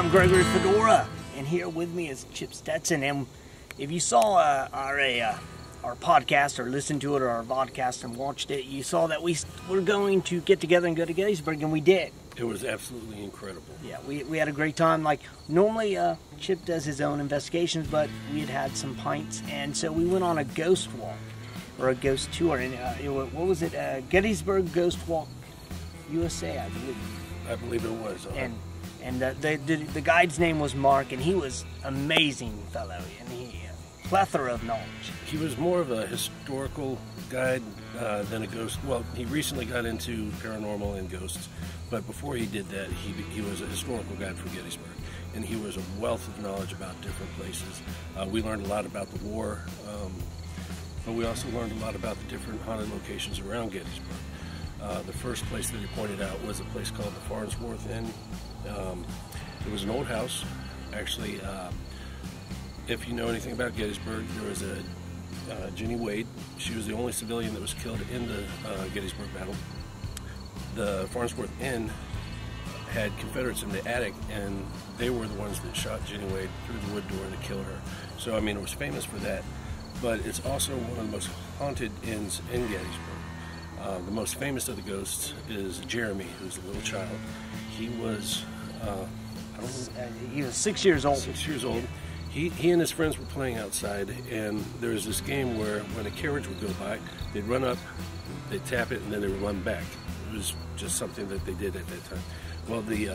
I'm Gregory Fedora, and here with me is Chip Stetson. And if you saw our podcast, or listened to it, or our vodcast and watched it, you saw that we were going to get together and go to Gettysburg, and we did. It was absolutely incredible. Yeah, we had a great time. Like, normally Chip does his own investigations, but we had some pints, and so we went on a ghost walk, or a ghost tour. And what was it? Gettysburg Ghost Walk USA, I believe. I believe it was. And the guide's name was Mark, and he was amazing fellow, and he plethora of knowledge. He was more of a historical guide than a ghost. Well, he recently got into paranormal and ghosts, but before he did that, he was a historical guide for Gettysburg, and he was a wealth of knowledge about different places. We learned a lot about the war, but we also learned a lot about the different haunted locations around Gettysburg. The first place that he pointed out was a place called the Farnsworth Inn. It was an old house. Actually, if you know anything about Gettysburg, there was a Jenny Wade. She was the only civilian that was killed in the Gettysburg battle. The Farnsworth Inn had Confederates in the attic, and they were the ones that shot Jenny Wade through the wood door to kill her. So, I mean, it was famous for that. But it's also one of the most haunted inns in Gettysburg. The most famous of the ghosts is Jeremy, who's a little child. He was, he was 6 years old. 6 years old. He and his friends were playing outside, and there was this game where when a carriage would go by, they'd run up, they'd tap it, and then they would run back. It was just something that they did at that time. Well, the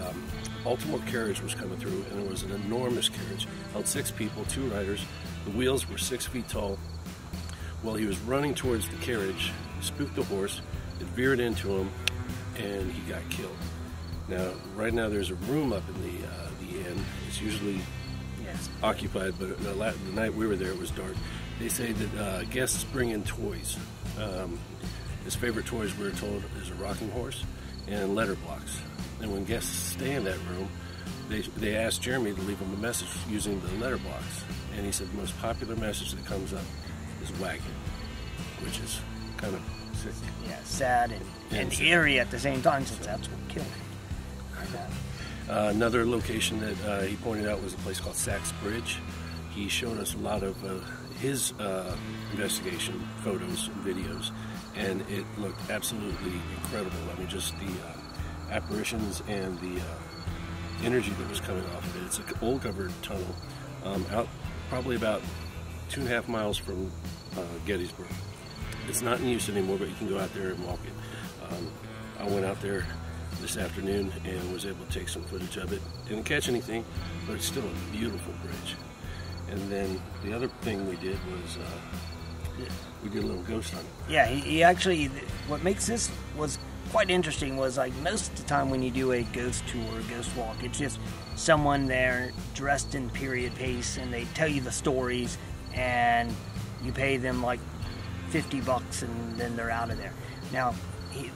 Baltimore carriage was coming through, and it was an enormous carriage. Held 6 people, 2 riders. The wheels were 6 feet tall. Well, he was running towards the carriage, spooked the horse, it veered into him, and he got killed. Now, right now, there's a room up in the inn. It's usually occupied, but the night we were there, it was dark. They say that guests bring in toys. His favorite toys, we were told, is a rocking horse and letter blocks. And when guests stay in that room, they asked Jeremy to leave them a message using the letter blocks. And he said the most popular message that comes up is wagon, which is kind of sick. Yeah, sad and eerie at the same time, since that's what killed him. Another location that he pointed out was a place called Sachs Bridge. He showed us a lot of his investigation photos and videos, and it looked absolutely incredible. I mean, just the apparitions and the energy that was coming off of it. It's an old covered tunnel out probably about 2.5 miles from Gettysburg. It's not in use anymore, but you can go out there and walk it. I went out there this afternoon and was able to take some footage of it. Didn't catch anything, but it's still a beautiful bridge. And then the other thing we did was we did a little ghost hunt. Yeah, he actually, what makes this was quite interesting was, like, most of the time when you do a ghost tour or ghost walk, it's just someone there dressed in period piece, and they tell you the stories, and you pay them like $50 and then they're out of there. Now,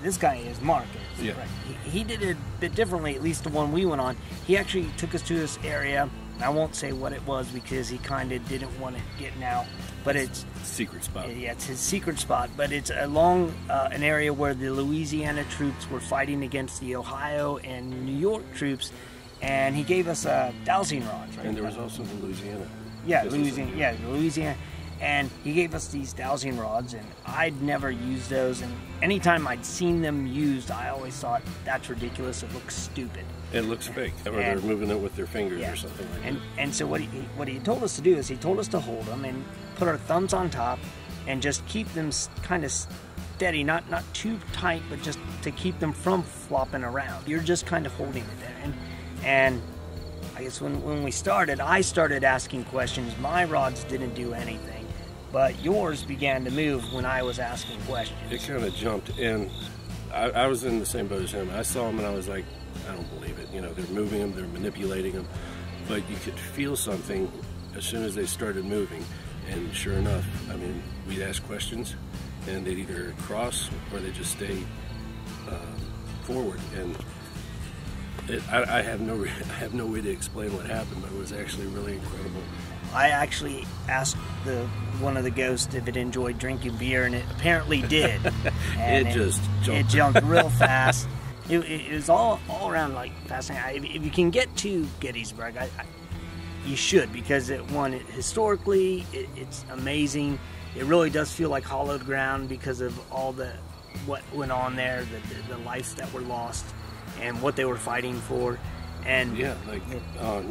this guy is Mark. Yeah. Right? He did it a bit differently, at least the one we went on. He actually took us to this area. I won't say what it was because he kind of didn't want it getting out. But it's a secret spot. Yeah, it's his secret spot. But it's along an area where the Louisiana troops were fighting against the Ohio and New York troops. And he gave us dowsing rods. Right? And there was also the Louisiana. Yeah, Louisiana. And he gave us these dowsing rods, and I'd never used those. And anytime I'd seen them used, I always thought, that's ridiculous. It looks stupid. It looks fake. Or they're moving it with their fingers or something like that. And so what he told us to do is he told us to hold them and put our thumbs on top and just keep them kind of steady, not too tight, but just to keep them from flopping around. You're just kind of holding it there. And I guess when we started, I started asking questions. My rods didn't do anything. But yours began to move when I was asking questions. It kind of jumped, and I was in the same boat as him. I saw him, and I was like, I don't believe it. You know, they're moving them, they're manipulating them. But you could feel something as soon as they started moving. And sure enough, I mean, we'd ask questions, and they'd either cross or they'd just stay forward. And I have no way to explain what happened, but it was actually really incredible. I actually asked one of the ghosts if it enjoyed drinking beer, and it apparently did. And it just jumped. It jumped real fast. It was all around like fascinating. If you can get to Gettysburg, you should, because historically it's amazing. It really does feel like hollowed ground because of all what went on there, the lives that were lost, and what they were fighting for. And yeah, like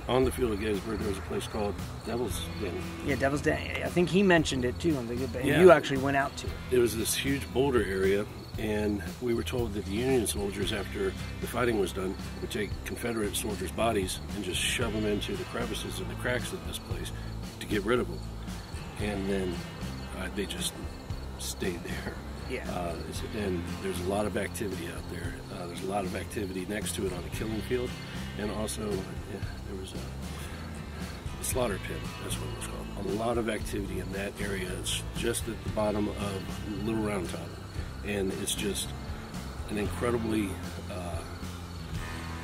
on the field of Gettysburg, there was a place called Devil's Den. Yeah, Devil's Den. I think he mentioned it too. Yeah. You actually went out to it. It was this huge boulder area, and we were told that the Union soldiers, after the fighting was done, would take Confederate soldiers' bodies and just shove them into the crevices and the cracks of this place to get rid of them. And then they just stayed there. Yeah. And there's a lot of activity out there. There's a lot of activity next to it on the killing field, and also there was a slaughter pit. That's what it was called. A lot of activity in that area. It's just at the bottom of Little Round Top, and it's just an incredibly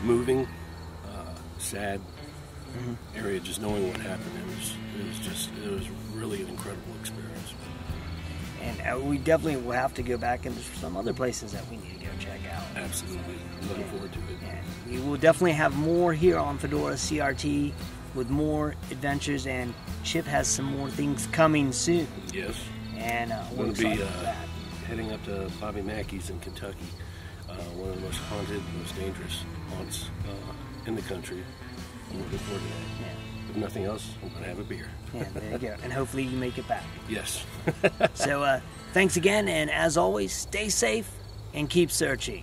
moving, sad area. Just knowing what happened, it was really an incredible experience. And we definitely will have to go back, and there's some other places that we need to go check out. Absolutely. Looking forward to it. And we will definitely have more here on Fedora CRT with more adventures, and Chip has some more things coming soon. Yes. And we're going to be excited for that. heading up to Bobby Mackey's in Kentucky, one of the most haunted, most dangerous haunts in the country. I'm looking forward to that. Yeah. If nothing else, I'm going to have a beer. Yeah, there you go. And hopefully you make it back. Yes. So thanks again, and as always, stay safe and keep searching.